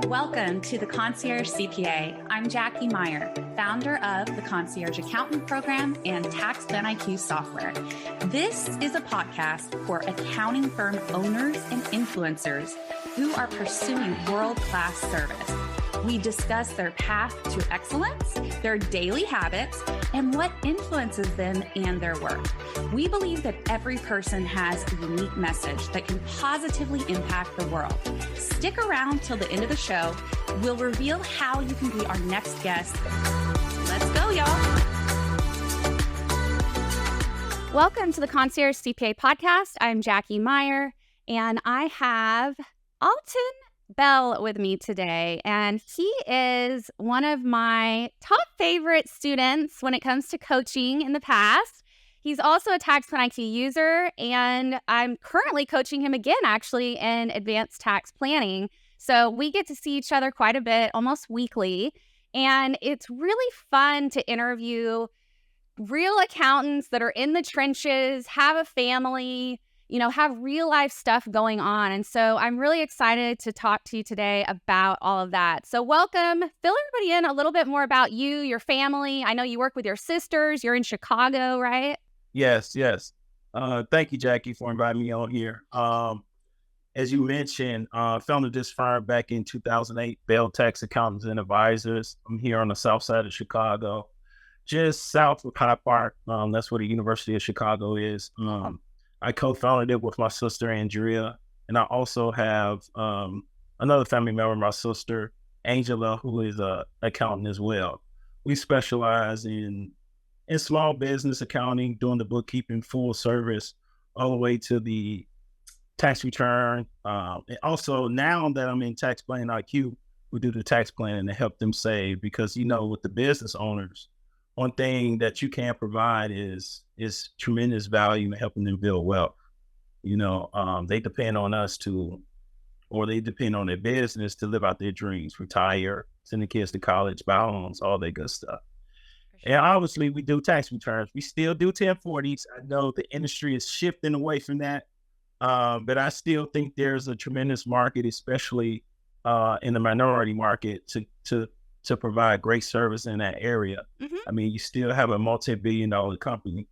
Welcome to the Concierge CPA. I'm Jackie Meyer, founder of the Concierge Accountant Program and TaxPlanIQ software. This is a podcast for accounting firm owners and influencers who are pursuing world-class service. We discuss their path to excellence, their daily habits, and what influences them and their work. We believe that every person has a unique message that can positively impact the world. Stick around till the end of the show. We'll reveal how you can be our next guest. Let's go, y'all. Welcome to the Concierge CPA podcast. I'm Jackie Meyer, and I have Alton Bell with me today, and he is one of my top favorite students when it comes to coaching in the past. He's also a TaxPlanIQ user, and I'm currently coaching him again, actually, in advanced tax planning. So we get to see each other quite a bit, almost weekly, and it's really fun to interview real accountants that are in the trenches, have a family, have real life stuff going on. And so I'm really excited to talk to you today about all of that. So welcome. Fill everybody in a little bit more about you, your family. I know you work with your sisters. You're in Chicago, right? Yes. Thank you, Jackie, for inviting me on here. As you mentioned, founded this firm back in 2008, Bell Tax Accountants and Advisors. I'm here on the south side of Chicago, just south of Hyde Park. That's where the University of Chicago is. I co-founded it with my sister, Andrea, and I also have another family member, my sister, Angela, who is an accountant as well. We specialize in small business accounting, doing the bookkeeping, full service, all the way to the tax return. And also, now that I'm in TaxPlanIQ, we do the tax planning to help them save, because, with the business owners, one thing that you can provide is tremendous value in helping them build wealth. They depend on us they depend on their business to live out their dreams, retire, send the kids to college, buy homes, all that good stuff. Sure. And obviously we do tax returns. We still do 1040s. I know the industry is shifting away from that, but I still think there's a tremendous market, especially in the minority market, to provide great service in that area. Mm-hmm. I mean, you still have a multi-billion-dollar company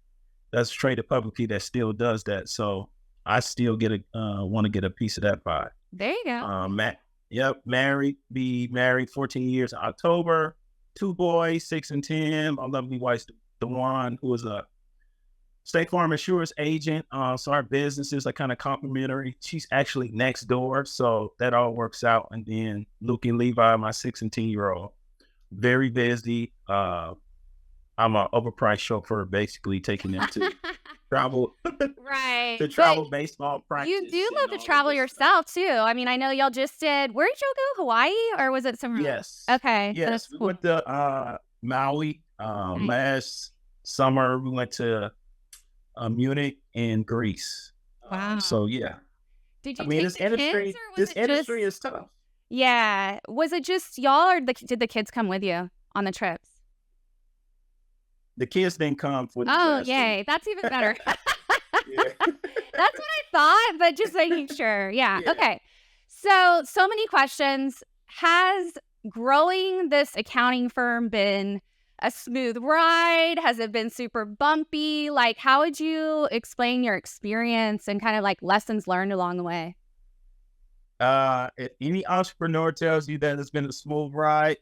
that's traded publicly that still does that. So I still want to get a piece of that pie. There you go. Married 14 years in October, 2 boys, 6 and 10. My lovely wife, DeWan, who is a State Farm insurance agent. So our businesses are kind of complementary. She's actually next door, so that all works out. And then Luke and Levi, my 6 and 10-year-old, very busy. I'm an overpriced chauffeur, basically taking them to travel, right? To travel baseball practice. You do love to travel yourself too. I mean, I know y'all just did. Where did y'all go? Hawaii, or was it somewhere? Yes. Okay. Yes, cool. We went to Maui last summer. We went to Munich and Greece. Wow. So yeah. Did you take this the industry? Kids, or this industry is tough. Yeah. Was it just y'all, or did the kids come with you on the trips? The kids didn't come for the trips. Yay. That's even better. That's what I thought, but just making sure. Yeah. Okay. So many questions. Has growing this accounting firm been a smooth ride? Has it been super bumpy? Like, how would you explain your experience and kind of like lessons learned along the way? If any entrepreneur tells you that it's been a smooth ride,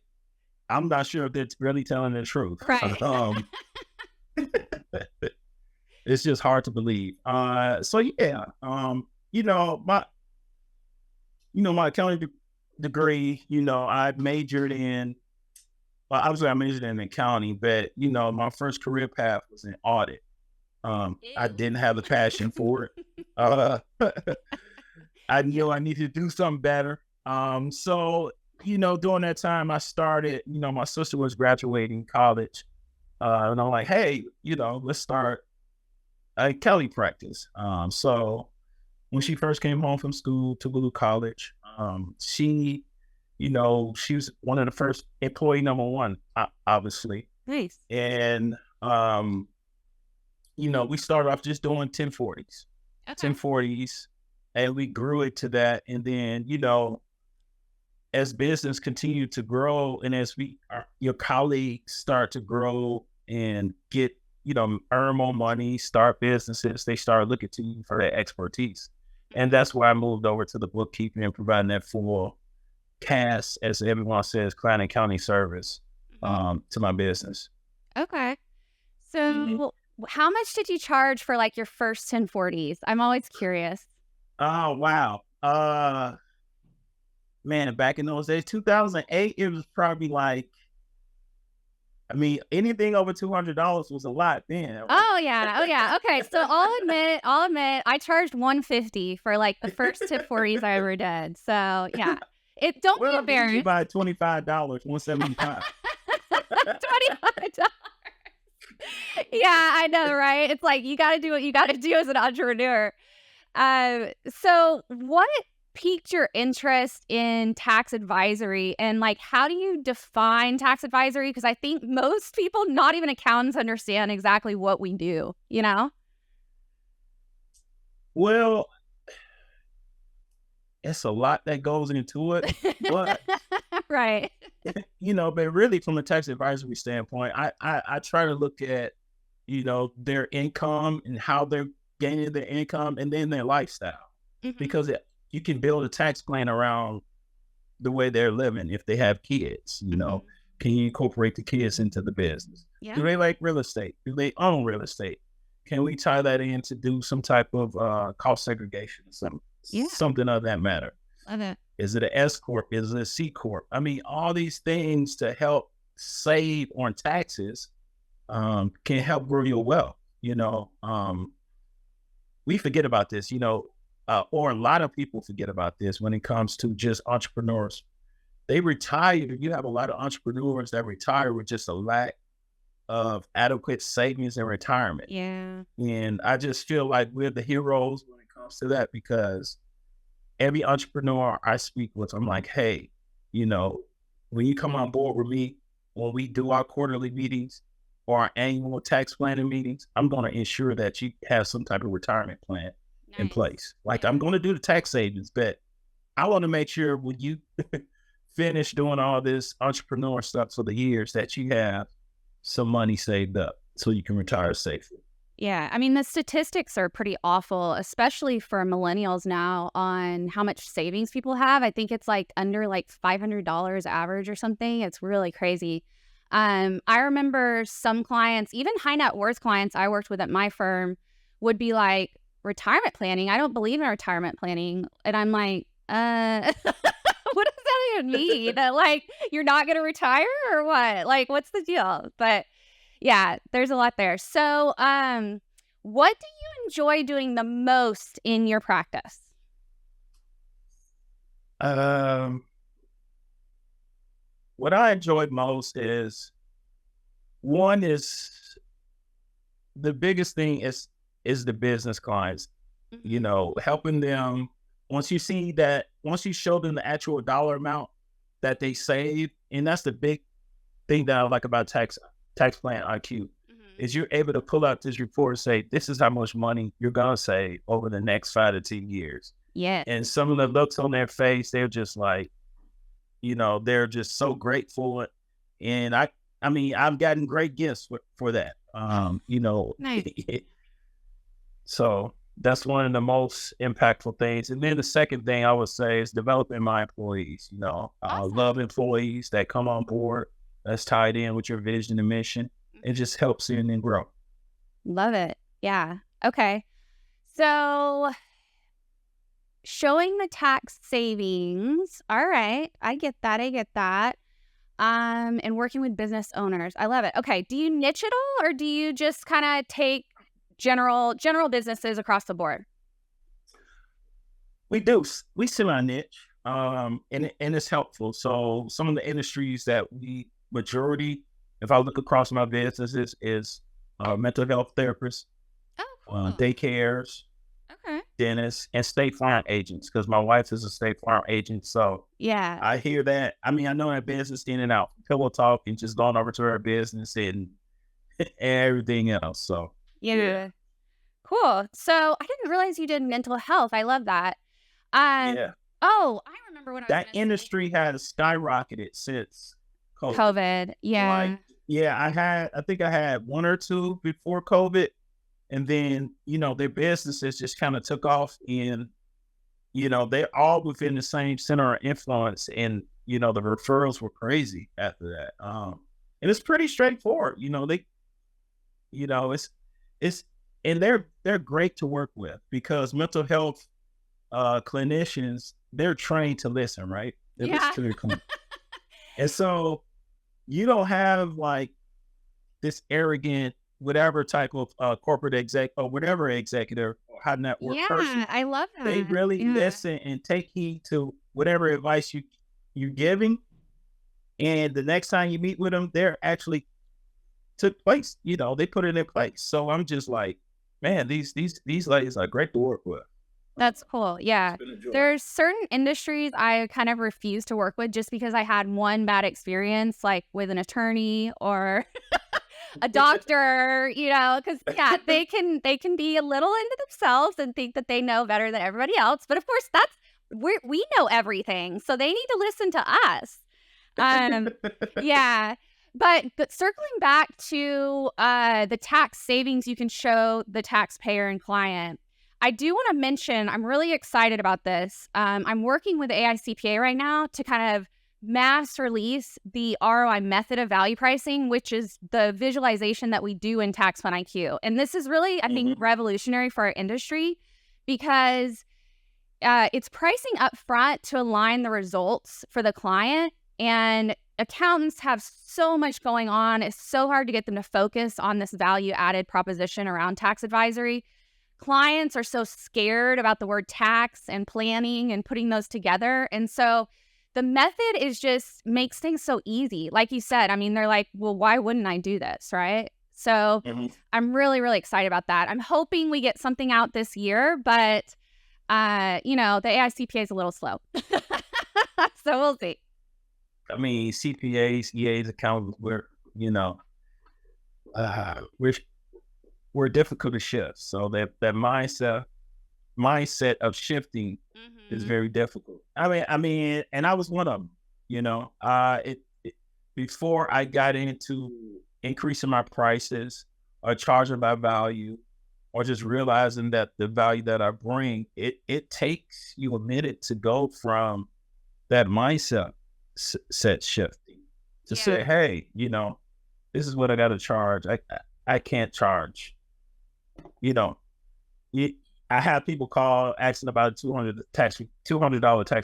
I'm not sure if they're really telling the truth. Right. It's just hard to believe. My accounting degree, I majored in accounting, but my first career path was in audit. I didn't have the passion for it. I knew I needed to do something better. So during that time I started, my sister was graduating college. And I'm like, hey, let's start a Kelly practice. So when she first came home from school to go to college, she was one of the first employee number one, obviously. Nice. And, we started off just doing 1040s. Okay. 1040s, and we grew it to that. And then, as business continued to grow, and as your colleagues start to grow and get, earn more money, start businesses, they start looking to you for that expertise. And that's why I moved over to the bookkeeping and providing that full CAS, as everyone says, client and accounting service, to my business. Okay. So how much did you charge for like your first 1040s? I'm always curious. Oh, wow. Man, back in those days, 2008, it was probably like, anything over $200 was a lot then. Right? Oh yeah. Okay. So I'll admit, I charged $150 for like the first 1040s I ever did. So yeah, don't be embarrassed. You buy $25, $175. $25. Yeah, I know, right? It's like you got to do what you got to do as an entrepreneur. So what piqued your interest in tax advisory, and like how do you define tax advisory? Because I think most people, not even accountants, understand exactly what we do, Well, it's a lot that goes into it, but right. But really from a tax advisory standpoint, I try to look at, their income and how they're gaining their income, and then their lifestyle, because you can build a tax plan around the way they're living. If they have kids, can you incorporate the kids into the business? Yeah. Do they like real estate? Do they own real estate? Can we tie that in to do some type of cost segregation, something of that matter? Love it. Is it an S Corp? Is it a C Corp? All these things to help save on taxes can help grow your wealth. We forget about this, or a lot of people forget about this when it comes to just entrepreneurs. They retire. You have a lot of entrepreneurs that retire with just a lack of adequate savings in retirement. Yeah. And I just feel like we're the heroes when it comes to that, because every entrepreneur I speak with, I'm like, hey, when you come on board with me, when we do our quarterly meetings or our annual tax planning meetings, I'm going to ensure that you have some type of retirement plan in place. Like, I'm going to do the tax savings, but I want to make sure when you finish doing all this entrepreneur stuff for the years that you have some money saved up so you can retire safely. Yeah. The statistics are pretty awful, especially for millennials now, on how much savings people have. I think it's like under like $500 average or something. It's really crazy. I remember some clients, even high net worth clients I worked with at my firm, would be like, retirement planning? I don't believe in retirement planning. And I'm like, what does that even mean? Like, you're not going to retire or what? Like, what's the deal? But yeah, there's a lot there. So, what do you enjoy doing the most in your practice? What I enjoy most is, one is the biggest thing is the business clients, helping them. Once you show them the actual dollar amount that they save, and that's the big thing that I like about TaxPlanIQ, is you're able to pull out this report and say, this is how much money you're going to save over the next 5 to 10 years. Yeah. And some of the looks on their face, they're just like, they're just so grateful. And I've gotten great gifts for that. Nice. So that's one of the most impactful things. And then the second thing I would say is developing my employees. I love employees that come on board, that's tied in with your vision and mission. It just helps you and then grow. Love it. Yeah. Okay. So showing the tax savings. All right. I get that. And working with business owners. I love it. Okay. Do you niche at all, or do you just kind of take general businesses across the board? We do. We semi-niche, and it's helpful. So some of the industries that majority, if I look across my businesses, is mental health therapists, daycares, dentists, and state farm agents, because my wife is a state farm agent. So yeah, I hear that. I know that business in and out. Pillow talk and just going over to her business and everything else. So yeah. Cool. So I didn't realize you did mental health. I love that. Um, Yeah. oh, I remember what I was That going to say. industry has skyrocketed since COVID. COVID. Like, Yeah. yeah, I think I had one or two before COVID. And then, their businesses just kind of took off and, they're all within the same center of influence. And, the referrals were crazy after that. And it's pretty straightforward. It's, and they're great to work with because mental health clinicians, they're trained to listen, right? They listen Yeah. to their client. And so you don't have like this arrogant, whatever type of corporate exec or whatever executive or high net worth person. Yeah. I love They that. really Yeah. listen and take heed to whatever advice you're giving. And the next time you meet with them, they're actually took place. They put it in place. So I'm just like, man, these ladies are great to work with. That's cool. It's Yeah. been a joy. There's certain industries I kind of refuse to work with just because I had one bad experience, like with an attorney or a doctor, because yeah, they can be a little into themselves and think that they know better than everybody else. But of course, we know everything, so they need to listen to us. Um, yeah. But circling back to the tax savings you can show the taxpayer and client, I do want to mention I'm really excited about this. I'm working with AICPA right now to kind of mass release the ROI method of value pricing, which is the visualization that we do in TaxPlanIQ. And this is really, I think, revolutionary for our industry because it's pricing up front to align the results for the client. And accountants have so much going on. It's so hard to get them to focus on this value added proposition around tax advisory. Clients are so scared about the word tax and planning and putting those together. And so the method is just makes things so easy. Like you said, I mean, they're like, well, why wouldn't I do this? Right. So I'm really, really excited about that. I'm hoping we get something out this year, but, the AICPA is a little slow. So we'll see. I mean, CPAs, EAs, accountants, we're difficult to shift. So that mindset of shifting is very difficult. I mean, and I was one of them. Before I got into increasing my prices or charging by value, or just realizing that the value that I bring, it takes you a minute to go from that mindset set shifting to say, hey, this is what I got to charge. I can't charge. I have people call asking about a $200 tax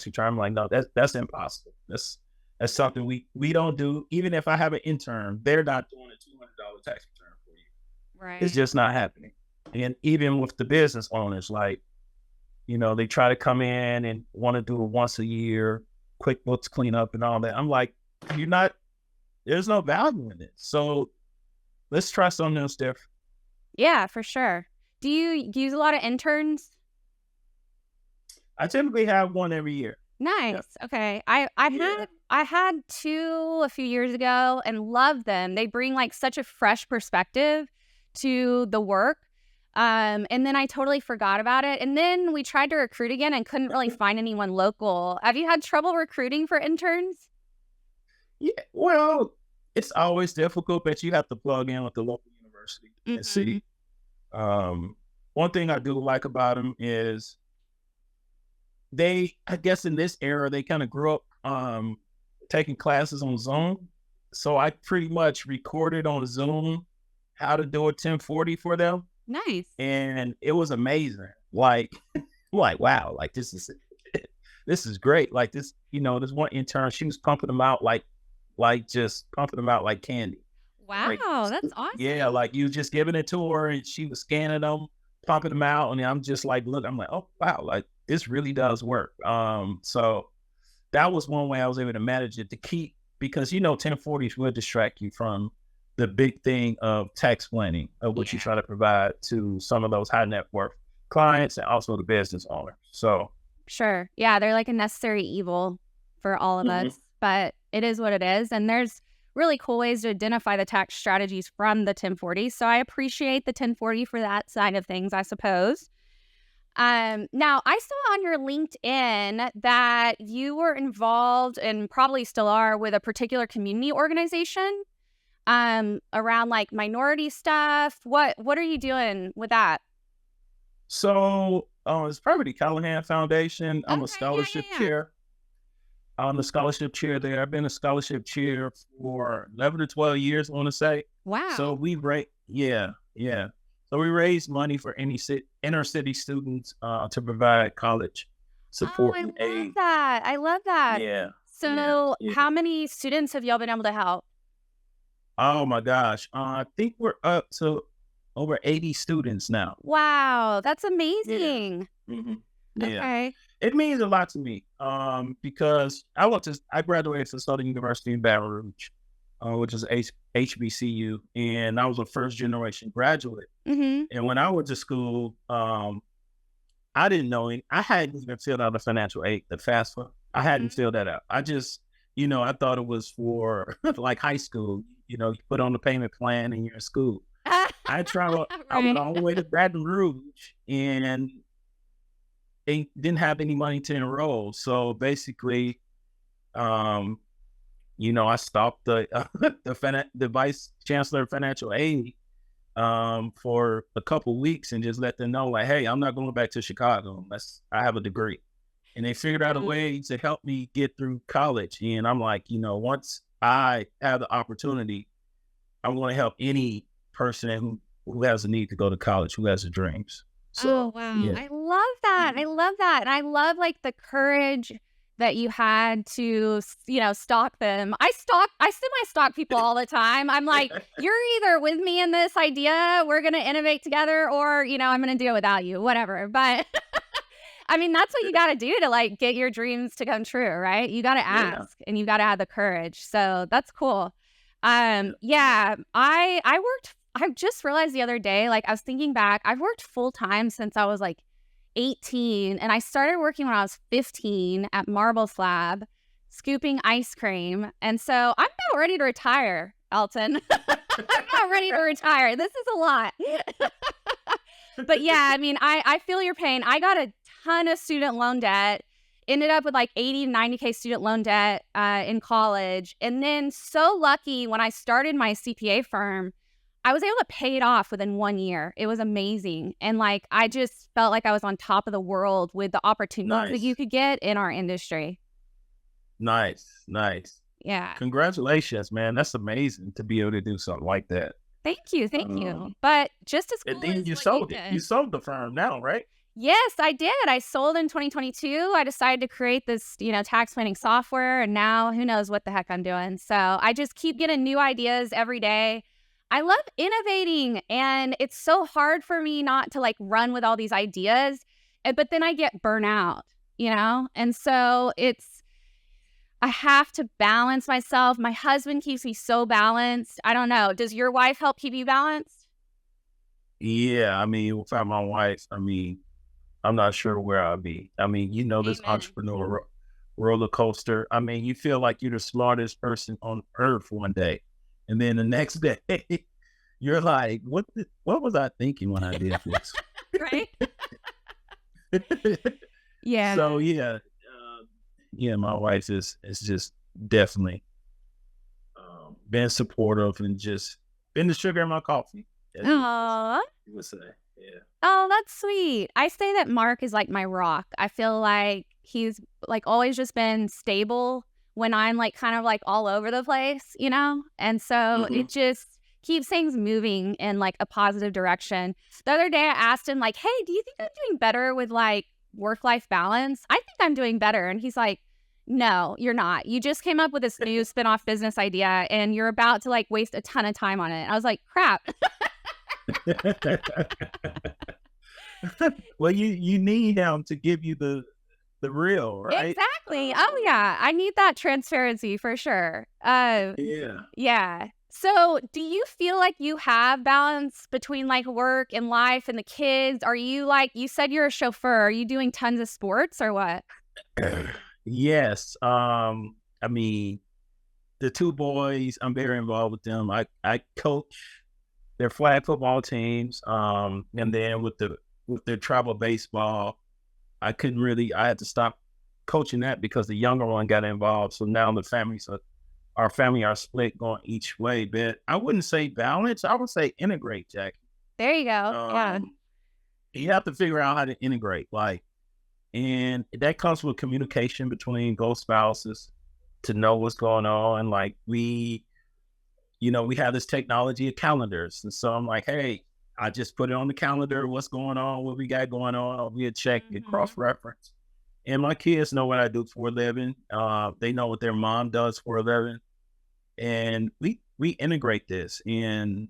return. I'm like, no, that's impossible. That's something we don't do. Even if I have an intern, they're not doing a $200 tax return for you. Right. It's just not happening. And even with the business owners, like, they try to come in and want to do it once a year, QuickBooks cleanup and all that. I'm like, there's no value in it. So let's try something else different. Yeah, for sure. Do you use a lot of interns? I typically have one every year. Nice. Yeah. Okay. I had two a few years ago and loved them. They bring like such a fresh perspective to the work. And then I totally forgot about it. And then we tried to recruit again and couldn't really find anyone local. Have you had trouble recruiting for interns? Yeah, well, it's always difficult, but you have to plug in with the local university and see. One thing I do like about them is I guess in this era, they kind of grew up taking classes on Zoom. So I pretty much recorded on Zoom how to do a 1040 for them. Nice. And it was amazing. Like, wow, like this is great. Like this, this one intern, she was pumping them out like just pumping them out like candy. Wow, like, that's awesome. Yeah, like you just giving it to her and she was scanning them, pumping them out. And I'm just like, look, I'm like, oh wow, like this really does work. So that was one way I was able to manage it to keep, because 1040s will distract you from the big thing of tax planning, of what you try to provide to some of those high net worth clients and also the business owner. So sure. Yeah, they're like a necessary evil for all of us, but it is what it is. And there's really cool ways to identify the tax strategies from the 1040. So I appreciate the 1040 for that side of things, I suppose. Now, I saw on your LinkedIn that you were involved and probably still are with a particular community organization around like minority stuff. What are you doing with that? So it's probably the Callahan Foundation. I'm a Okay, yeah, scholarship yeah, yeah. chair. I'm the scholarship chair there. I've been a scholarship chair for 11 to 12 years, I want to say. So Wow. we raise, yeah, yeah. So we raise money for any inner city students to provide college Oh, support I and love aid. that. I love that. Yeah, yeah, So, yeah. how many students have y'all been able to help? Oh my gosh. I think we're up to over 80 students now. Wow, that's Yeah. amazing. hmm Yeah. Okay. It means a lot to me because I graduated from Southern University in Baton Rouge, which is HBCU, and I was a first generation graduate. Mm-hmm. And when I went to school, I didn't know I hadn't even filled out the financial aid, the FAFSA. I hadn't filled that out. I just, I thought it was for like high school. You put on the payment plan and you're in school. I traveled. I went Right. all the way to Baton Rouge, and they didn't have any money to enroll. So basically, I stopped the vice chancellor of financial aid for a couple weeks and just let them know, like, hey, I'm not going back to Chicago unless I have a degree. And they figured out a Mm. way to help me get through college. And I'm like, once I have the opportunity, I'm going to help any person who has a need to go to college, who has the dreams. Oh, So, wow. yeah. I love that. I Mhm. love that. And I love like the courage that you had to, stalk them. I semi-stalk people all the time. I'm like, you're either with me in this idea, we're going to innovate together, or, I'm going to do it without you, whatever. But I mean, that's what you got to do to like get your dreams to come true, right? You got to Yeah. ask and you got to have the courage. So that's cool. Yeah. Yeah, I just realized the other day, like I was thinking back, I've worked full time since I was like 18, and I started working when I was 15 at Marble Slab, scooping ice cream. And so I'm not ready to retire, Alton. I'm not ready to retire. This is a lot. But yeah, I mean, I feel your pain. I got a ton of student loan debt, ended up with like 80 to 90K student loan debt in college. And then so lucky when I started my CPA firm, I was able to pay it off within 1 year. It was amazing. And like, I just felt like I was on top of the world with the opportunities that you Nice. could get in our industry. Nice. Nice. Yeah. Congratulations, man. That's amazing to be able to do something like that. Thank you. Thank you. Um, But just as and cool then as you what you sold it. You did. sold the firm now, right? Yes, I did. I sold in 2022. I decided to create this, tax planning software, and now who knows what the heck I'm doing. So I just keep getting new ideas every day. I love innovating, and it's so hard for me not to like run with all these ideas, but then I get burnout. And so I have to balance myself. My husband keeps me so balanced. I don't know. Does your wife help keep you balanced? Yeah. I mean, without my wife, I'm not sure where I'll be. This Amen. entrepreneur roller coaster. You feel like you're the smartest person on earth one day. And then the next day, you're like, what was I thinking when I did this? Right? Yeah. So yeah, my wife is just definitely been supportive and just been the sugar in my coffee, as Oh, you would say. Yeah. oh, that's sweet. I say that Mark is like my rock. I feel like he's like always just been stable when I'm like kind of like all over the place. And so hmm it just keeps things moving in like a positive direction. The other day I asked him like, "Hey, do you think I'm doing better with like work-life balance?" "I think I'm doing better." And he's like, "No, you're not. You just came up with this new spin-off business idea and you're about to like waste a ton of time on it." I was like, "Crap." Well, you need him to give you the real, right? Exactly. Oh, Um, yeah. I need that transparency for sure. yeah. Yeah. So, do you feel like you have balance between like work and life and the kids? Are you like, you said you're a chauffeur. Are you doing tons of sports or what? Yes. I mean, the two boys, I'm very involved with them. I coach their flag football teams. And then with their travel baseball, I had to stop coaching that because the younger one got involved. So now our family are split going each way. But I wouldn't say balance. I would say integrate, Jackie. There you go. Yeah. You have to figure out how to integrate, and that comes with communication between both spouses to know what's going on. Like we have this technology of calendars. And so I'm like, hey, I just put it on the calendar. What's going on? What we got going on? We check and cross-reference. And my kids know what I do for a living. They know what their mom does for a living. And we integrate this. And,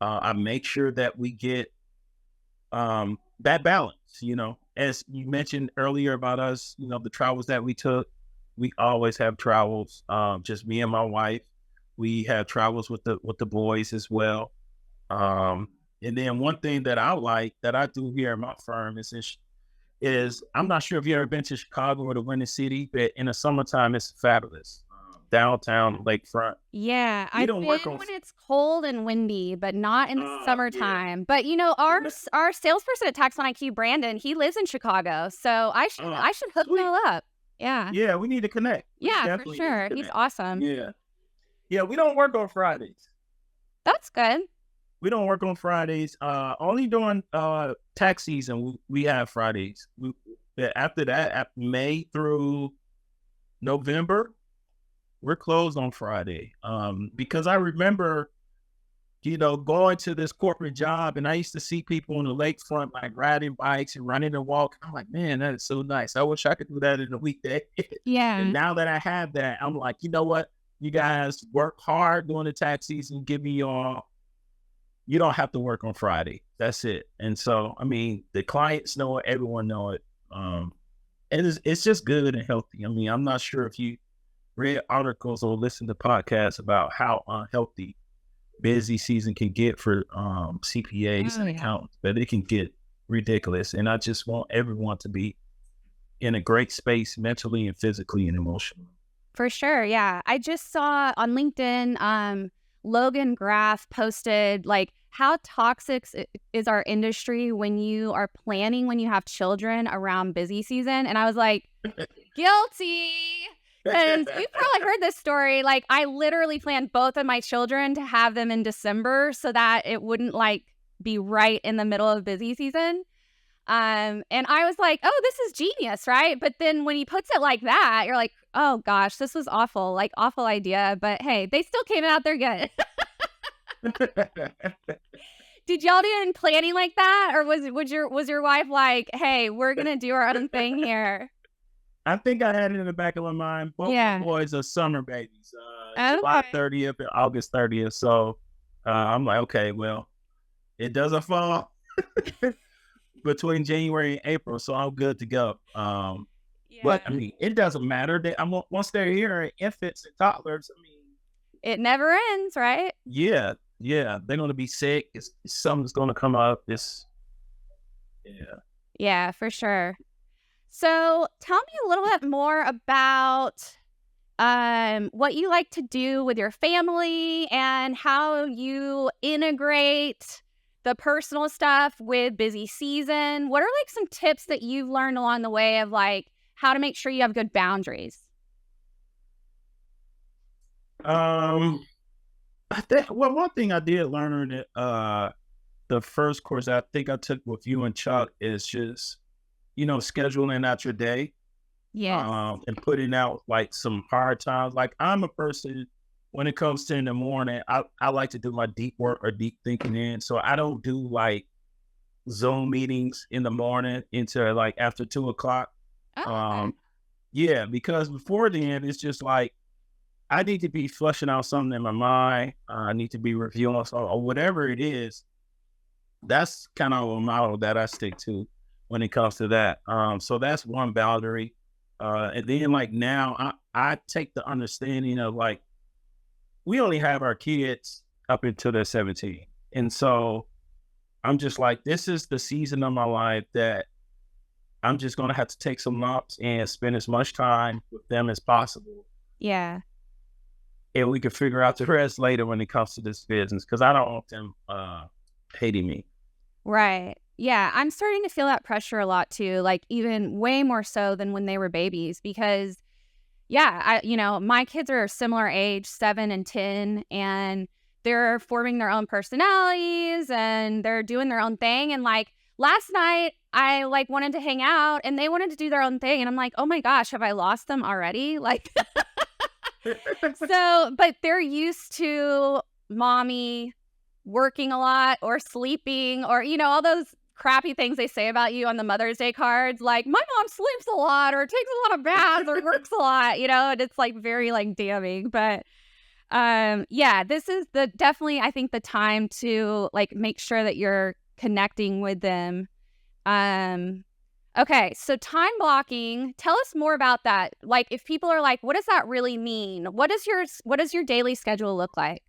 I make sure that we get that balance, as you mentioned earlier about us, the travels that we took, we always have travels, just me and my wife. We have travels with the boys as well. And then one thing that I like that I do here at my firm is I'm not sure if you've ever been to Chicago or the Windy City, but in the summertime, it's fabulous. Downtown, lakefront. Yeah, I've been when it's cold and windy, but not in the summertime. Yeah. But our salesperson at TaxPlanIQ, Brandon, he lives in Chicago, so I should hook Bill up. Yeah. Yeah, we need to connect. Yeah, for sure. He's awesome. Yeah, we don't work on Fridays. That's good. We don't work on Fridays. Only during tax season we have Fridays. After that, May through November, we're closed on Friday. Because I remember, going to this corporate job, and I used to see people on the lakefront like riding bikes and running and walking. I'm like, man, that is so nice. I wish I could do that in a weekday. Yeah. And now that I have that, I'm like, you know what? You guys work hard during the tax season. Give me you don't have to work on Friday. That's it. And so, the clients know it, everyone know it. And it's just good and healthy. I'm not sure if you read articles or listen to podcasts about how unhealthy busy season can get for CPAs and accountants, but it can get ridiculous. And I just want everyone to be in a great space mentally and physically and emotionally. For sure. Yeah. I just saw on LinkedIn, Logan Graff posted how toxic is our industry when you are planning when you have children around busy season. And I was like, guilty. Because you've probably heard this story. I literally planned both of my children to have them in December so that it wouldn't be right in the middle of busy season. And I was like, oh, this is genius, right? But then when he puts it like that, you're like, oh gosh, this was awful, awful idea. But hey, they still came out there good. Did y'all do any planning like that? Or was your wife like, hey, we're going to do our own thing here? I think I had it in the back of my mind. Both my boys are summer babies. July 30th and August 30th. So I'm like, okay, well, it doesn't fall between January and April, so I'm good to go. But it doesn't matter. Once they're here, infants and toddlers, it never ends, right? Yeah, they're going to be sick. Something's going to come up. Yeah, for sure. So tell me a little bit more about what you like to do with your family and how you integrate the personal stuff with busy season. What are some tips that you've learned along the way of how to make sure you have good boundaries? I think one thing I did learn the first course I think I took with you and Chuck is just scheduling out your day. Yeah. And putting out some hard times. I'm a person, when it comes to in the morning, I like to do my deep work or deep thinking in. So I don't do Zoom meetings in the morning until after 2:00. Oh, okay. Because before then it's just I need to be flushing out something in my mind. I need to be reviewing or whatever it is. That's kind of a model that I stick to when it comes to that. So that's one boundary. And then now I take the understanding of we only have our kids up until they're 17. And so I'm just this is the season of my life that I'm just going to have to take some naps and spend as much time with them as possible. Yeah. and we can figure out the rest later when it comes to this business, because I don't want them hating me. Right. Yeah, I'm starting to feel that pressure a lot too, like even way more so than when they were babies because my kids are a similar age, 7 and 10, and they're forming their own personalities and they're doing their own thing. And like last night, I like wanted to hang out and they wanted to do their own thing. And I'm like, oh my gosh, have I lost them already? Like, but they're used to mommy working a lot or sleeping or, all those crappy things they say about you on the Mother's Day cards, like my mom sleeps a lot or takes a lot of baths or works a lot, and it's like very like damning. But this is definitely I think the time to like make sure that you're connecting with them. Okay, so time blocking, tell us more about that. Like if people are like, what does that really mean? What does your daily schedule look like?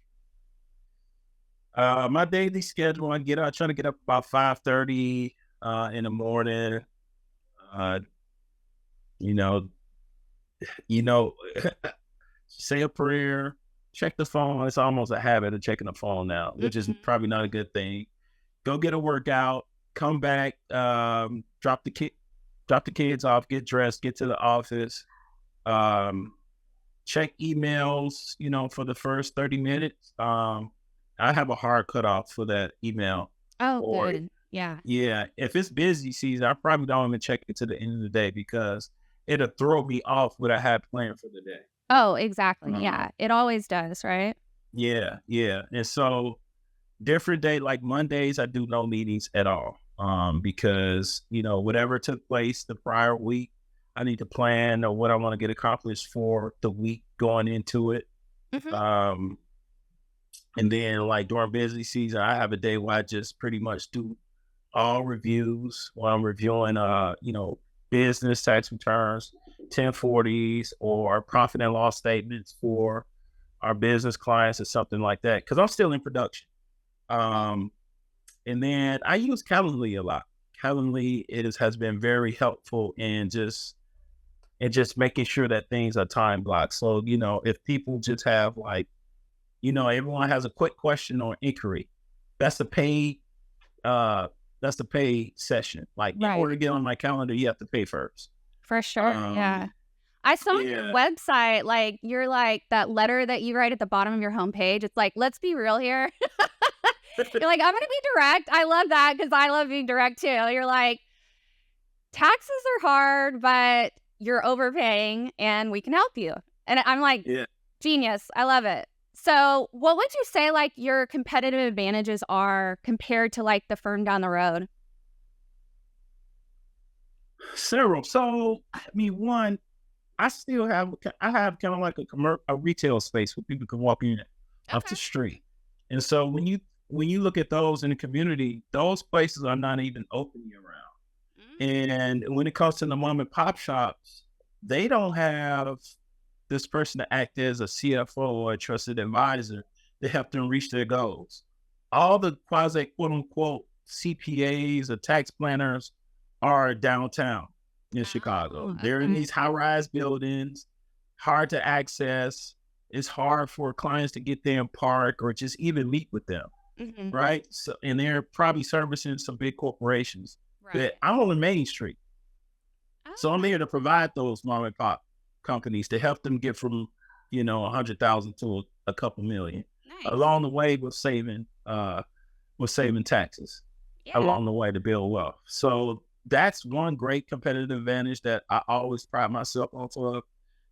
My daily schedule, I try to get up about 5:30 in the morning. Uh, you know, say a prayer, check the phone. It's almost a habit of checking the phone now, which is probably not a good thing. Go get a workout, come back, drop the kids off, get dressed, get to the office, check emails, for the first 30 minutes. I have a hard cutoff for that email. Oh, good. Yeah. Yeah. If it's busy season, I probably don't even check it to the end of the day because it'll throw me off what I had planned for the day. Oh, exactly. Yeah. It always does, right? Yeah. Yeah. And so different day, like Mondays, I do no meetings at all. Because, whatever took place the prior week, I need to plan or what I want to get accomplished for the week going into it. And then like during busy season, I have a day where I just pretty much do all reviews while I'm reviewing, business tax returns, 1040s or profit and loss statements for our business clients or something like that. Cause I'm still in production. And then I use Calendly a lot. Calendly has been very helpful in just making sure that things are time blocked. So, if people just have like, everyone has a quick question or inquiry. That's the paid session. Like in order to get on my calendar, you have to pay first. For sure. Yeah. I saw on your website, like you're like that letter that you write at the bottom of your homepage. It's like, let's be real here. You're like, I'm going to be direct. I love that because I love being direct too. You're like, taxes are hard, but you're overpaying and we can help you. And I'm like, genius. I love it. So what would you say like your competitive advantages are compared to like the firm down the road? Several. So, one, I have kind of like a retail space where people can walk in off the street. And so when you look at those in the community, those places are not even open year round. And when it comes to the mom and pop shops, they don't have this person to act as a CFO or a trusted advisor to help them reach their goals. All the quasi quote unquote CPAs or tax planners are downtown in Chicago. They're in these high-rise buildings, hard to access. It's hard for clients to get there and park or just even meet with them, right? So, and they're probably servicing some big corporations. But I'm on Main Street. So I'm here to provide those mom and pop companies to help them get from, 100,000 to a couple million. Along the way, we're saving taxes along the way to build wealth. So that's one great competitive advantage that I always pride myself off of.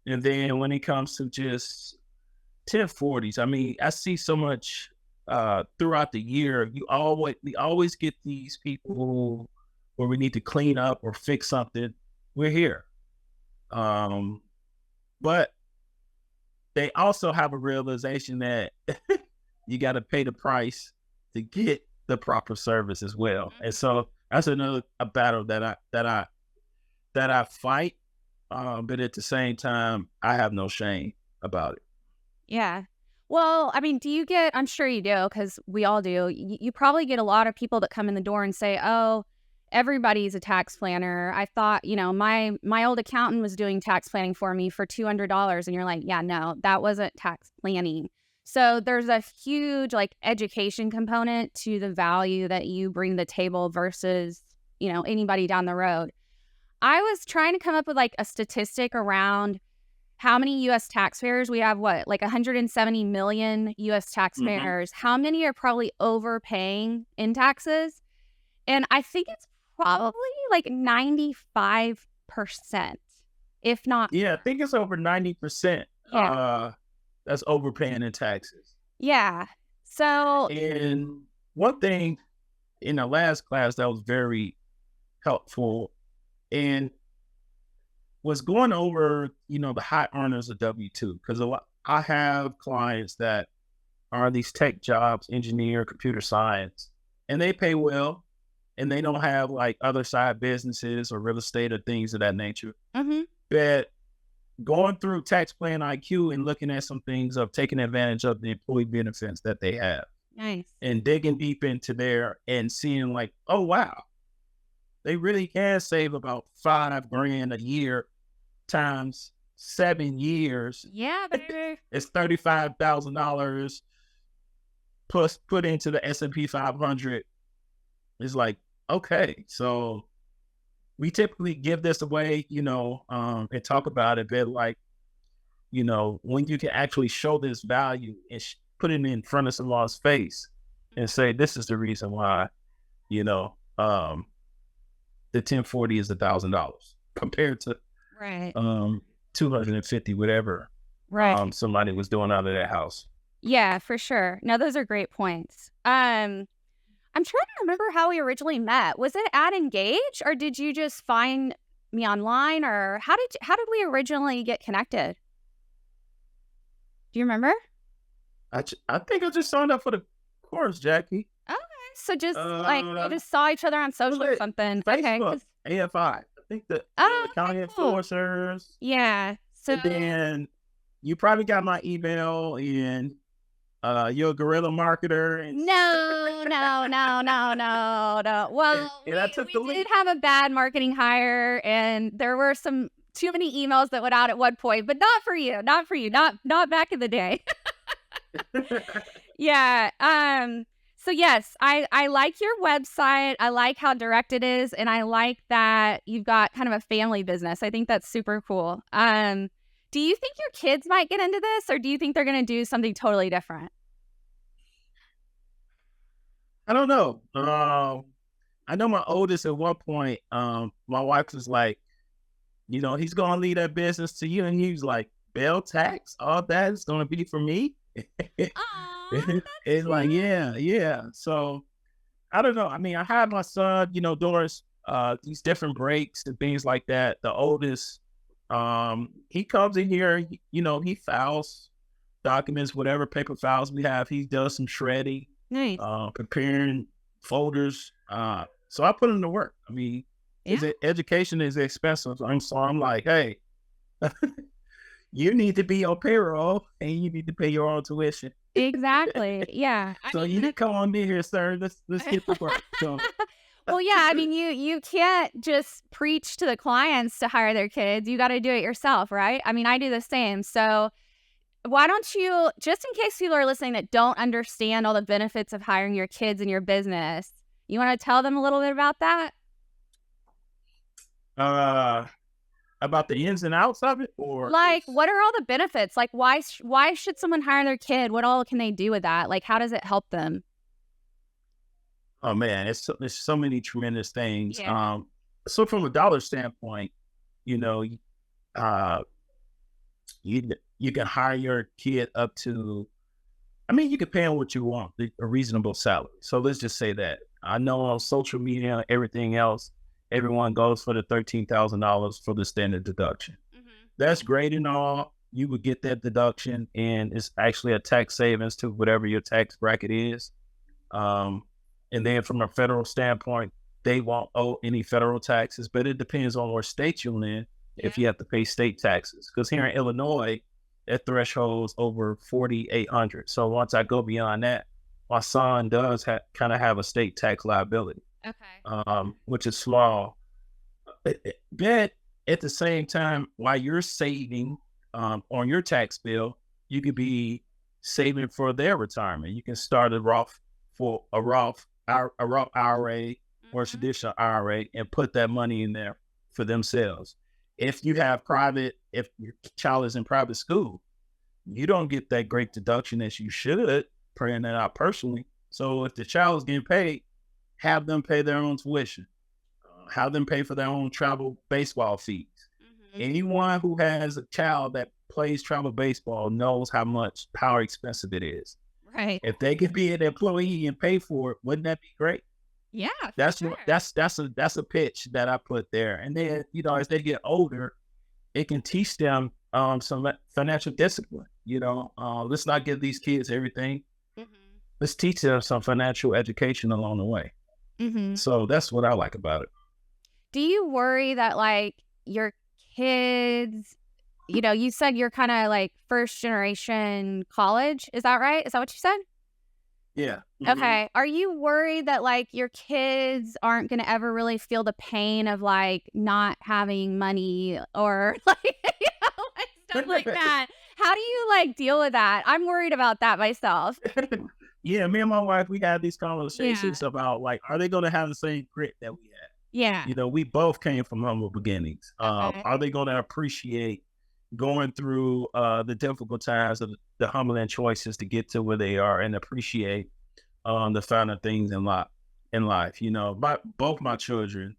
And then when it comes to just 1040s, I see so much throughout the year. We always get these people where we need to clean up or fix something. We're here. But they also have a realization that you got to pay the price to get the proper service as well. And so that's another battle that I fight. But at the same time, I have no shame about it. Yeah. Well, I'm sure you do, because we all do. You probably get a lot of people that come in the door and say, oh, everybody's a tax planner. I thought, my old accountant was doing tax planning for me for $200. And you're like, yeah, no, that wasn't tax planning. So there's a huge like education component to the value that you bring to the table versus, anybody down the road. I was trying to come up with like a statistic around how many U.S. taxpayers we have. What, like 170 million U.S. taxpayers? How many are probably overpaying in taxes? And I think it's probably like 95%, if not. Yeah, I think it's over 90%. That's overpaying in taxes. Yeah. So, and one thing in the last class that was very helpful and was going over, the high earners of W-2, because I have clients that are these tech jobs, engineer, computer science, and they pay well, and they don't have like other side businesses or real estate or things of that nature. But going through TaxPlanIQ and looking at some things of taking advantage of the employee benefits that they have. Nice. And digging deep into there and seeing like, oh, wow, they really can save about $5,000 a year times 7 years. Yeah, baby. It's $35,000 plus put into the S&P 500. It's like, okay, so we typically give this away, and talk about it, but like, when you can actually show this value and put it in front of someone's face and say, this is the reason why, the 1040 is $1,000 compared to right. 250, whatever, right. Somebody was doing out of their house. Yeah, for sure. No, those are great points. I'm trying to remember how we originally met. Was it at Engage, or did you just find me online, or how did we originally get connected? Do you remember? I think I just signed up for the course, Jackie. Okay, so just we just saw each other on social or something. Facebook, okay, AFI. I think the county enforcers. Yeah. So and then you probably got my email and. You're a guerrilla marketer. And... No. Well, we did have a bad marketing hire, and there were some too many emails that went out at one point, but not for you, not back in the day. Yeah. So yes, I like your website. I like how direct it is, and I like that you've got kind of a family business. I think that's super cool. Do you think your kids might get into this, or do you think they're going to do something totally different? I don't know. I know my oldest at one point, my wife was like, he's going to leave that business to you. And he was like, Bell tax, all that is going to be for me. It's like, yeah. So I don't know. I mean, I had my son, doing these different breaks and things like that. The oldest, he comes in here, he files documents, whatever paper files we have. He does some shredding, nice. Preparing folders. So I put him to work. I mean, education is expensive. So I'm like, hey, you need to be on payroll and you need to pay your own tuition. Exactly. Yeah. So you need to come on in here, sir. Let's get to work. So. Well, yeah, I mean, you can't just preach to the clients to hire their kids. You got to do it yourself, right? I mean, I do the same. So why don't you, just in case people are listening that don't understand all the benefits of hiring your kids in your business, you want to tell them a little bit about that? About the ins and outs of it? Or like, what are all the benefits? Like, why should someone hire their kid? What all can they do with that? Like, how does it help them? Oh man, there's so many tremendous things. Yeah. So from a dollar standpoint, you can hire your kid up to, I mean, you can pay them what you want, a reasonable salary. So let's just say that. I know on social media, everything else, everyone goes for the $13,000 for the standard deduction. Mm-hmm. That's great and all. You would get that deduction, and it's actually a tax savings to whatever your tax bracket is. And then from a federal standpoint, they won't owe any federal taxes, but it depends on what state you're in if you have to pay state taxes. Because here in Illinois, that threshold's over $4,800. So once I go beyond that, my son does kind of have a state tax liability. Okay. which is small. But at the same time, while you're saving on your tax bill, you could be saving for their retirement. You can start a Roth IRA or a Mm-hmm. traditional IRA and put that money in there for themselves. If your child is in private school, you don't get that great deduction as you should, paying that out personally. So if the child is getting paid, have them pay their own tuition, have them pay for their own travel baseball fees. Mm-hmm. Anyone who has a child that plays travel baseball knows how expensive it is. Right. If they could be an employee and pay for it, wouldn't that be great? Yeah, for That's sure. what that's a pitch that I put there. And then, as they get older, it can teach them some financial discipline. Let's not give these kids everything. Mm-hmm. Let's teach them some financial education along the way. Mm-hmm. So that's what I like about it. Do you worry that like your kids, you said you're kind of like first generation college, is that right? Is that what you said? Yeah. Okay. Are you worried that like your kids aren't going to ever really feel the pain of like not having money or like, like stuff like that? How do you like deal with that? I'm worried about that myself. Yeah, me and my wife, we had these conversations about like, are they going to have the same grit that we had? Yeah. We both came from humble beginnings. Okay. Are they going to appreciate going through the difficult times of the humbling choices to get to where they are and appreciate the finer things in life? Both my children,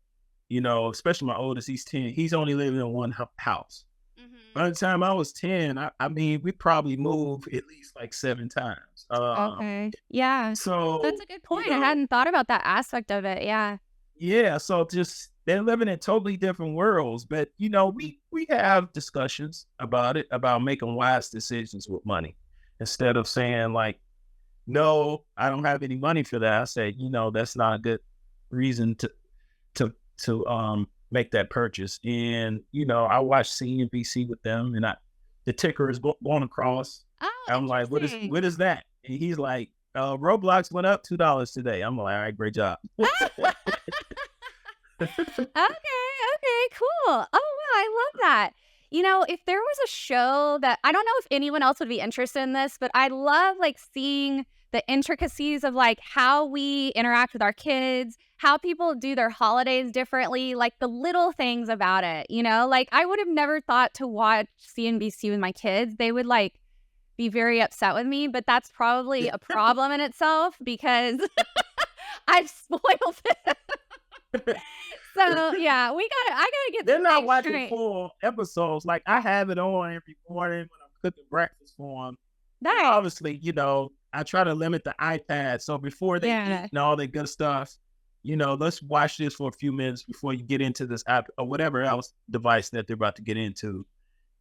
especially my oldest, he's 10. He's only living in one house. Mm-hmm. By the time I was 10, I mean, we probably moved at least like 7 times. Okay. Yeah. So That's a good point. I hadn't thought about that aspect of it. Yeah. Yeah, so just they're living in totally different worlds, but we have discussions about making wise decisions with money instead of saying like, no, I don't have any money for that. I say, that's not a good reason to make that purchase. And I watch CNBC with them, and the ticker is going across. Oh, I'm like, what is that? And he's like, Roblox went up $2 today. I'm like, all right, great job. Okay, cool. Oh, wow, I love that. If there was a show that I don't know if anyone else would be interested in this, but I love like seeing the intricacies of like how we interact with our kids, how people do their holidays differently, like the little things about it, like I would have never thought to watch CNBC with my kids. They would like be very upset with me, but that's probably a problem in itself because I've spoiled it. So yeah, I gotta get. They're not watching full episodes. Like I have it on every morning when I'm cooking breakfast for them. Nice. Obviously, I try to limit the iPad. So before they eat and all that good stuff, let's watch this for a few minutes before you get into this app or whatever else device that they're about to get into.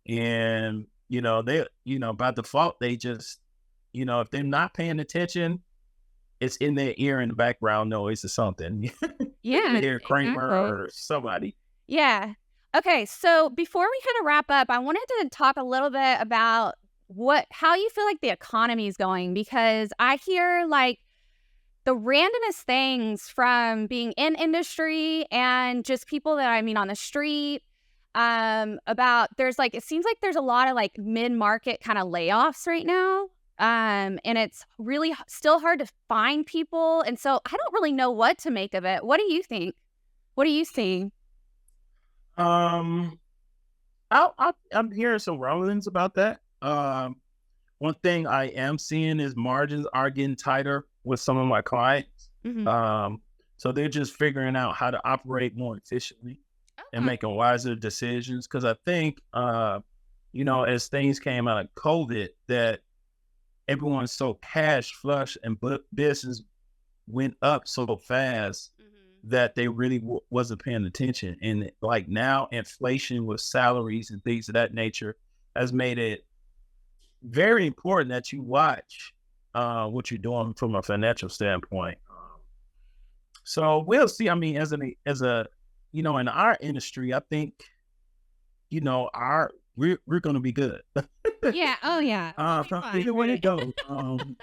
And they by default they just if they're not paying attention, it's in their ear in the background noise or something. Yeah. Hear Kramer or somebody. Yeah. Okay. So before we kind of wrap up, I wanted to talk a little bit about how you feel like the economy is going, because I hear like the randomest things from being in industry and just people that I meet on the street about it seems like there's a lot of like mid-market kind of layoffs right now. And it's really still hard to find people. And so I don't really know what to make of it. What do you think? What are you seeing? I'm hearing some rumblings about that. One thing I am seeing is margins are getting tighter with some of my clients. Mm-hmm. So they're just figuring out how to operate more efficiently and making wiser decisions. Because I think, as things came out of COVID, that everyone's so cash flush and business went up so fast that they really wasn't paying attention. And like now inflation with salaries and things of that nature has made it very important that you watch what you're doing from a financial standpoint. So we'll see. I mean, as a in our industry, I think, we're gonna be good. Yeah. Oh, yeah. We'll be fine, Either way right? it goes,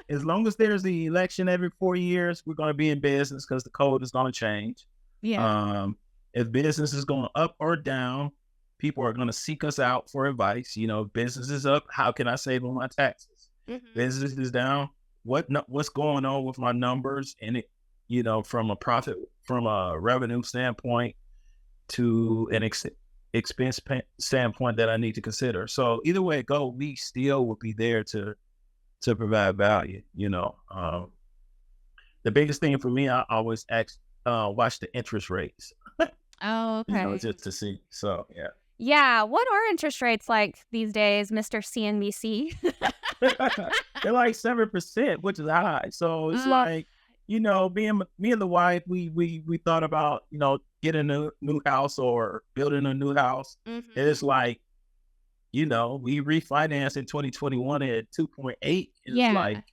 as long as there's the election every 4 years, we're gonna be in business because the code is gonna change. Yeah. Um, if business is going up or down, people are gonna seek us out for advice. Business is up, how can I save on my taxes? Mhm. Business is down, what's going on with my numbers? And it, from a revenue standpoint to an expense standpoint that I need to consider. So either way it go, we still will be there to provide value. The biggest thing for me, I always watch the interest rates, Oh, okay. just to see. So yeah. Yeah. What are interest rates like these days, Mr. CNBC? They're like 7%, which is high. So it's Ugh. like, being me and the wife, we thought about, getting a new house or building a new house. And Mhm. it's like, we refinanced in 2021 at 2.8. And it's Yeah. like,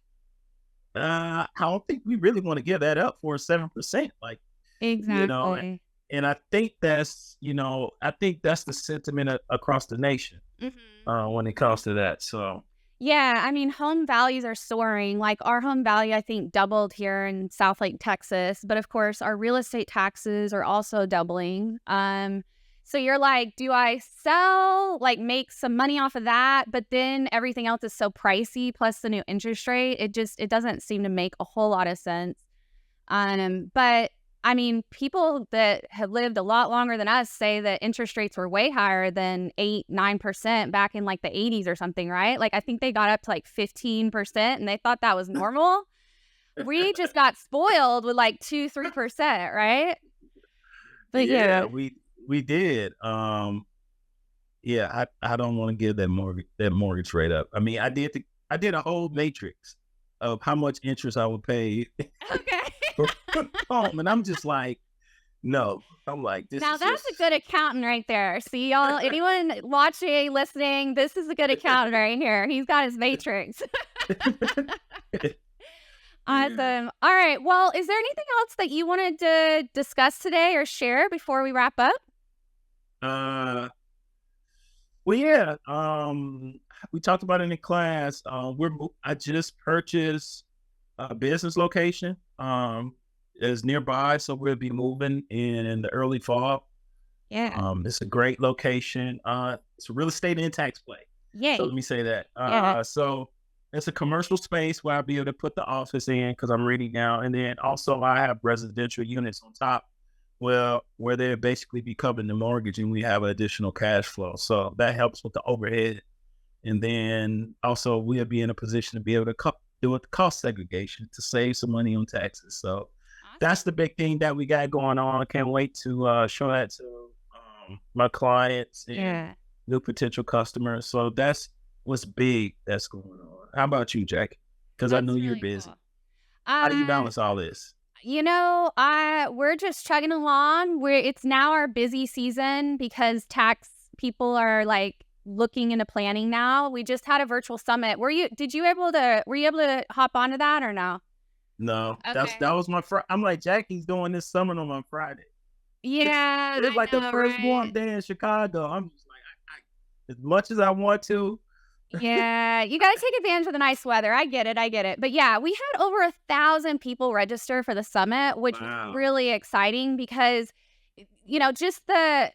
I don't think we really want to give that up for 7%. Like, you know, Exactly. and I think that's the sentiment across the nation Mhm. when it comes to that. So Yeah, I mean, home values are soaring. Like our home value, I think, doubled here in South Lake, Texas. But of course, our real estate taxes are also doubling. So you're like, do I sell, like make some money off of that? But then everything else is so pricey, plus the new interest rate. It doesn't seem to make a whole lot of sense. But I mean, people that have lived a lot longer than us say that interest rates were way higher than 8, 9% back in like the 80s or something, right? Like I think they got up to like 15% and they thought that was normal. We just got spoiled with like 2, 3%, right? But yeah, yeah. we did. Yeah, I don't want to give that mortgage rate up. I mean, I did a whole matrix of how much interest I would pay Okay. for home, and I'm just like, no. I'm like, this Now is that's a just good accountant right there. See y'all, anyone watching, listening, this is a good accountant right here. He's got his matrix. yeah. Awesome. All right. Well, is there anything else that you wanted to discuss today or share before we wrap up? Uh, well, yeah. We talked about it in class. I just purchased a business location. Is nearby, so we'll be moving in the early fall. Yeah. It's a great location. It's a real estate and tax play. So Yay. let me say that. Yeah. So it's a commercial space where I'll be able to put the office in because I'm ready now. And then also I have residential units on top where they basically be covering the mortgage and we have additional cash flow. So that helps with the overhead. And then also we'll be in a position to be able to do it cost segregation to save some money on taxes. So that's Awesome. the big thing that we got going on. I can't wait to show that to my clients and Yeah. new potential customers. So that's what's big that's going on. How about you, Jackie? Because I know That's you're really busy. cool. How do you Uh, balance all this? we're just chugging along. It's now our busy season because tax people are like looking into planning now. We just had a virtual summit. Were you able to hop onto that or no? No, Okay. that was my I'm like, Jackie's doing this summit on Friday. Yeah, It's I like the know, first warm right? day in Chicago. I'm just like, as much as I want to. Yeah, you gotta take advantage of the nice weather. I get it, I get it. But yeah, we had over 1,000 people register for the summit, which was Wow. really exciting because, just the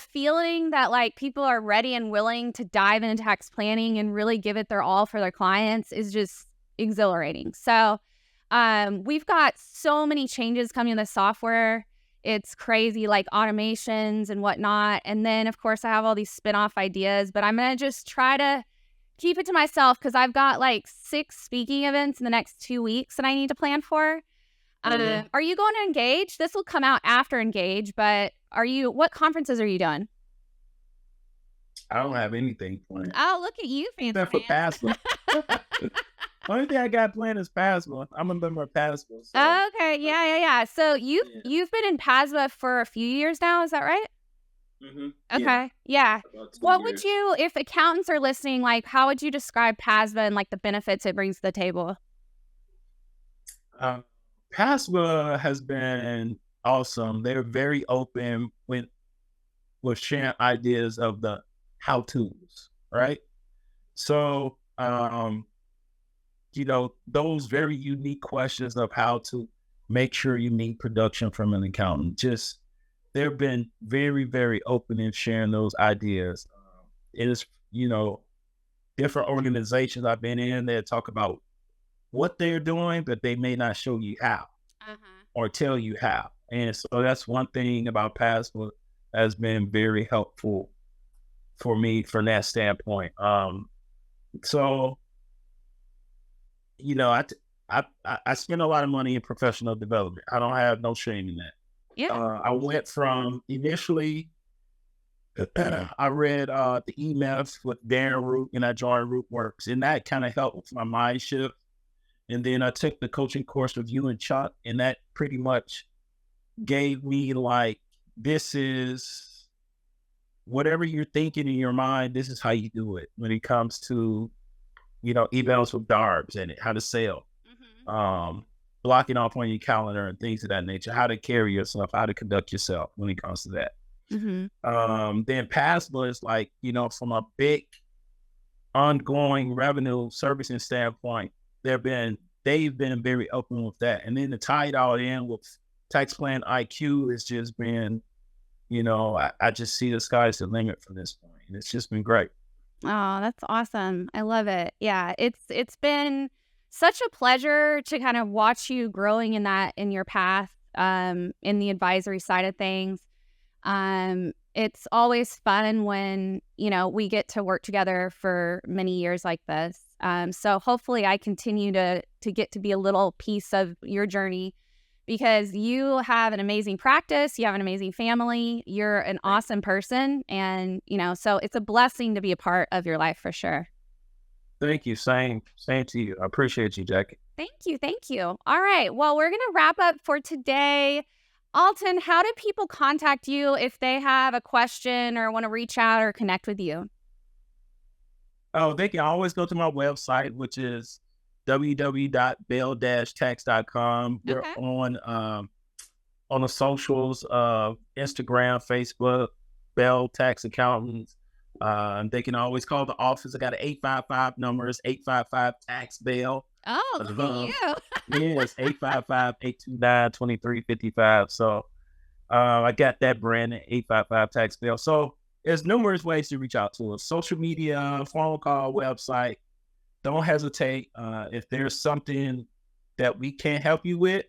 feeling that like people are ready and willing to dive into tax planning and really give it their all for their clients is just exhilarating. So, we've got so many changes coming in the software. It's crazy, like automations and whatnot. And then, of course, I have all these spin-off ideas, but I'm gonna just try to keep it to myself because I've got like 6 speaking events in the next 2 weeks that I need to plan for. Mhm. Are you going to Engage? This will come out after Engage, but what conferences are you doing? I don't have anything planned. Oh, look at you, fancy Except for pants. PASPA. Only thing I got planned is PASPA. I'm a member of PASPA, so Okay, yeah, yeah, yeah. So you've yeah. you've been in PASBA for a few years now, is that right? Yeah, Okay, yeah. about 2 What would years. you, if accountants are listening, like how would you describe PASBA and like the benefits it brings to the table? Um, PASPA has been awesome. They're very open with sharing ideas of the how-tos, right? So, those very unique questions of how to make sure you meet production from an accountant, they've been very, very open in sharing those ideas. It is, different organizations I've been in that talk about what they're doing, but they may not show you how or tell you how. And so that's one thing about Passport has been very helpful for me from that standpoint. So, I spend a lot of money in professional development. I don't have no shame in that. Yeah. I went from initially, I read the EMF with Darren Root, and I joined Rootworks, and that kind of helped with my mind shift. And then I took the coaching course with you and Chuck, and that pretty much gave me this is whatever you're thinking in your mind, this is how you do it when it comes to, emails with DARBs and how to sell, blocking off on your calendar and things of that nature, how to carry yourself, how to conduct yourself when it comes to that. Then Passport is from a big ongoing revenue servicing standpoint, they've been very open with that. And then to tie it all in with TaxPlanIQ has just been, I just see the sky's the limit from this point. And it's just been great. Oh, that's awesome. I love it. Yeah, it's been such a pleasure to kind of watch you growing in your path, in the advisory side of things. It's always fun when, we get to work together for many years like this. So hopefully I continue to get to be a little piece of your journey, because you have an amazing practice, you have an amazing family, you're an awesome person. And, so it's a blessing to be a part of your life for sure. Thank you. Same to you. I appreciate you, Jackie. Thank you. All right. Well, we're going to wrap up for today. Alton, how do people contact you if they have a question or want to reach out or connect with you? Oh, they can always go to my website, which is www.bell-tax.com. We're on the socials, Instagram, Facebook, Bell Tax Accountants. They can always call the office. I got an 855 number. It's 855-TAX-BELL. Oh, look at you. Yeah, it's 855-829-2355. So I got that brand, 855-TAX-BELL. So there's numerous ways to reach out to us. Social media, phone call, website. Don't hesitate. If there's something that we can't help you with,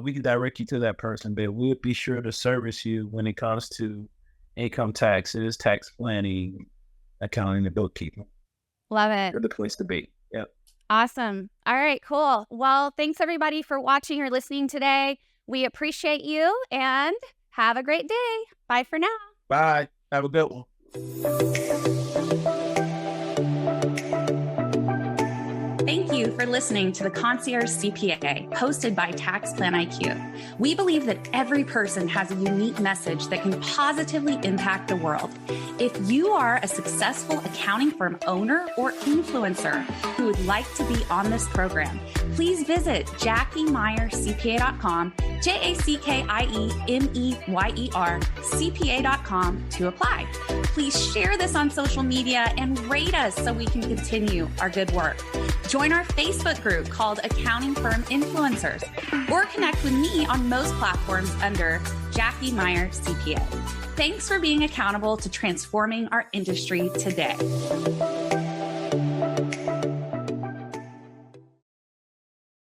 we can direct you to that person, but we'll be sure to service you when it comes to income taxes, tax planning, accounting, and bookkeeping. Love it. They're the place to be. Yep. Awesome. All right, cool. Well, thanks everybody for watching or listening today. We appreciate you and have a great day. Bye for now. Bye. Have a good one. Thank you for listening to the Concierge CPA, hosted by TaxPlanIQ. We believe that every person has a unique message that can positively impact the world. If you are a successful accounting firm owner or influencer who would like to be on this program, please visit JackieMeyerCPA.com, JackieMeyer CPA.com to apply. Please share this on social media and rate us so we can continue our good work. Join our Facebook group called Accounting Firm Influencers, or connect with me on most platforms under Jackie Meyer CPA. Thanks for being accountable to transforming our industry today.